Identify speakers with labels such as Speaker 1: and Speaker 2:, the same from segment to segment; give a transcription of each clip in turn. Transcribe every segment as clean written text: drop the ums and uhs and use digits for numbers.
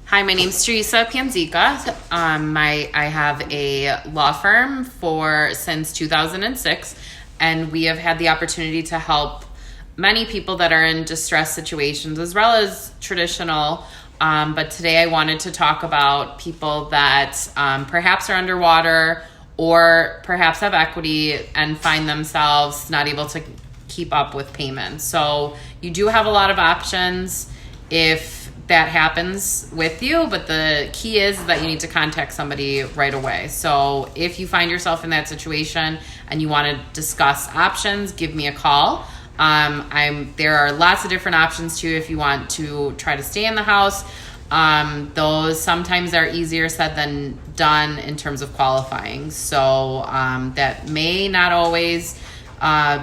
Speaker 1: Hi, my name's Teresa Panzica. I have a law firm since 2006, and we have had the opportunity to help many people that are in distress situations as well as traditional. But today I wanted to talk about people that perhaps are underwater or perhaps have equity and find themselves not able to keep up with payments. So you do have a lot of options if that happens with you, but the key is that you need to contact somebody right away. So if you find yourself in that situation and you want to discuss options, give me a call. There are lots of different options too if you want to try to stay in the house. Those sometimes are easier said than done in terms of qualifying. So that may not always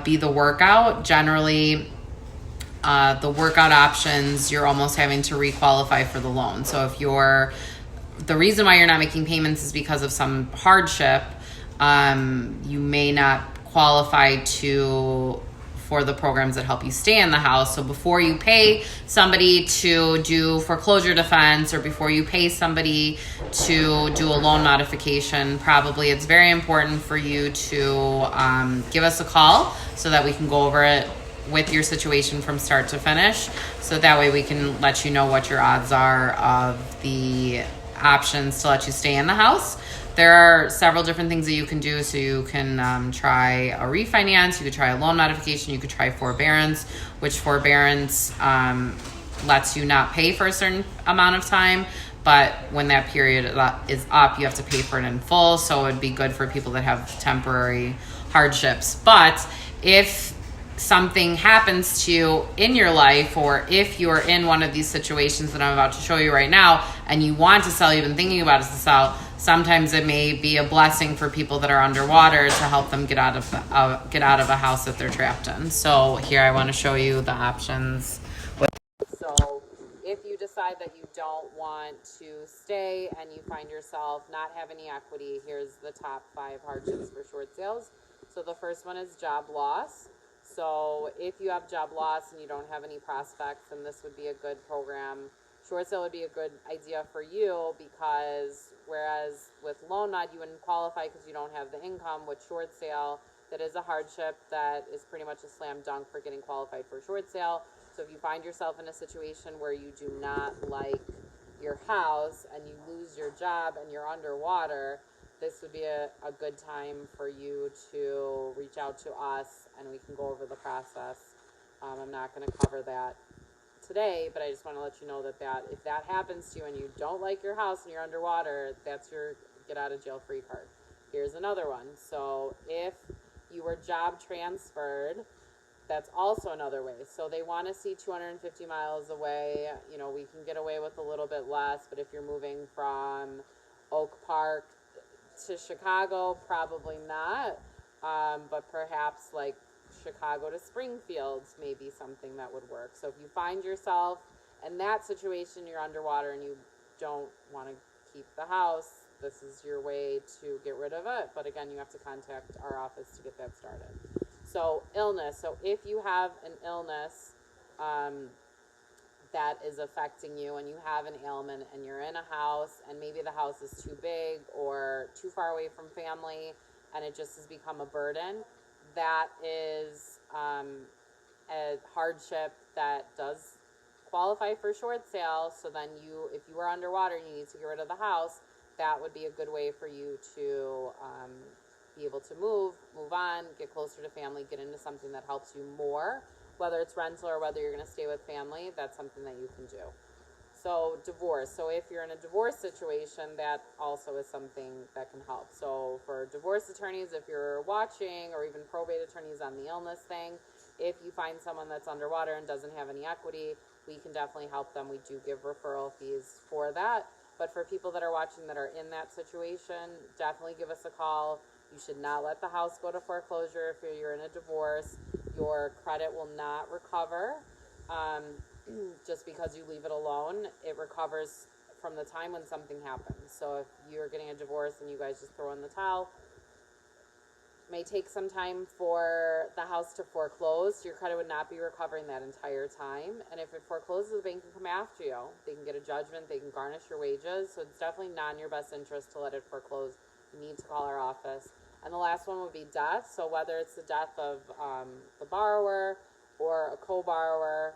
Speaker 1: be the workout. Generally, the workout options, you're almost having to requalify for the loan. So the reason why you're not making payments is because of some hardship, you may not qualify for the programs that help you stay in the house. So before you pay somebody to do foreclosure defense or before you pay somebody to do a loan modification, probably it's very important for you to give us a call so that we can go over it with your situation from start to finish. So that way we can let you know what your odds are of the options to let you stay in the house. There are several different things that you can do. So you can try a refinance, you could try a loan modification, you could try forbearance, which forbearance lets you not pay for a certain amount of time. But when that period is up, you have to pay for it in full. So it would be good for people that have temporary hardships. But if something happens to you in your life, or if you're in one of these situations that I'm about to show you right now and you want to sell, you've been thinking about it to sell, sometimes it may be a blessing for people that are underwater to help them get out of a house that they're trapped in. So here I want to show you the options. So if you decide that you don't want to stay and you find yourself not having any equity, here's the top 5 hardships for short sales. So the first one is job loss. So if you have job loss and you don't have any prospects, then this would be a good program. Short sale would be a good idea for you because whereas with loan mod you wouldn't qualify because you don't have the income, with short sale that is a hardship that is pretty much a slam dunk for getting qualified for short sale. So if you find yourself in a situation where you do not like your house and you lose your job and you're underwater, this would be a good time for you to reach out to us and we can go over the process. I'm not going to cover that today, but I just want to let you know that if that happens to you and you don't like your house and you're underwater, that's your get out of jail free card. Here's another one. So if you were job transferred, that's also another way. So they want to see 250 miles away. We can get away with a little bit less, but if you're moving from Oak Park to Chicago, probably not. But perhaps like Chicago to Springfield may be something that would work. So if you find yourself in that situation, you're underwater and you don't want to keep the house, this is your way to get rid of it. But again, you have to contact our office to get that started. So illness. So if you have an illness that is affecting you and you have an ailment and you're in a house and maybe the house is too big or too far away from family and it just has become a burden, that is a hardship that does qualify for short sale. So then if you are underwater and you need to get rid of the house, that would be a good way for you to be able to move on, get closer to family, get into something that helps you more, whether it's rental or whether you're going to stay with family. That's something that you can do. So divorce. So if you're in a divorce situation, that also is something that can help. So for divorce attorneys, if you're watching, or even probate attorneys on the illness thing, if you find someone that's underwater and doesn't have any equity, we can definitely help them. We do give referral fees for that. But for people that are watching that are in that situation, definitely give us a call. You should not let the house go to foreclosure if you're in a divorce. Your credit will not recover just because you leave it alone. It recovers from the time when something happens. So if you're getting a divorce and you guys just throw in the towel, May take some time for the house to foreclose. Your credit would not be recovering that entire time. And if it forecloses, the bank can come after you. They can get a judgment. They can garnish your wages. So it's definitely not in your best interest to let it foreclose. You need to call our office. And the last one would be death. So whether it's the death of the borrower or a co-borrower,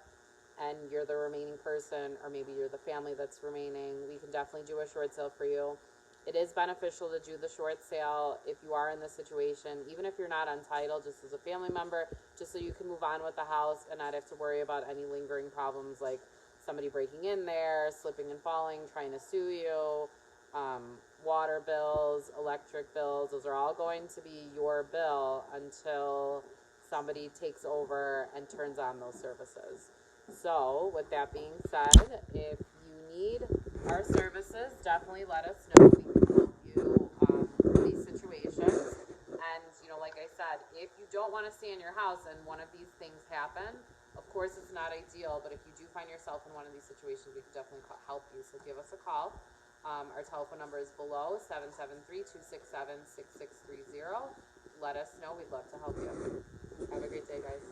Speaker 1: and you're the remaining person, or maybe you're the family that's remaining, we can definitely do a short sale for you. It is beneficial to do the short sale if you are in this situation, even if you're not untitled, just as a family member, just so you can move on with the house and not have to worry about any lingering problems like somebody breaking in there, slipping and falling, trying to sue you, water bills, electric bills. Those are all going to be your bill until somebody takes over and turns on those services. So, with that being said, if you need our services, definitely let us know. We can help you with these situations. And, like I said, if you don't want to stay in your house and one of these things happen, of course it's not ideal, but if you do find yourself in one of these situations, we can definitely help you. So give us a call. Our telephone number is below, 773-267-6630. Let us know. We'd love to help you. Have a great day, guys.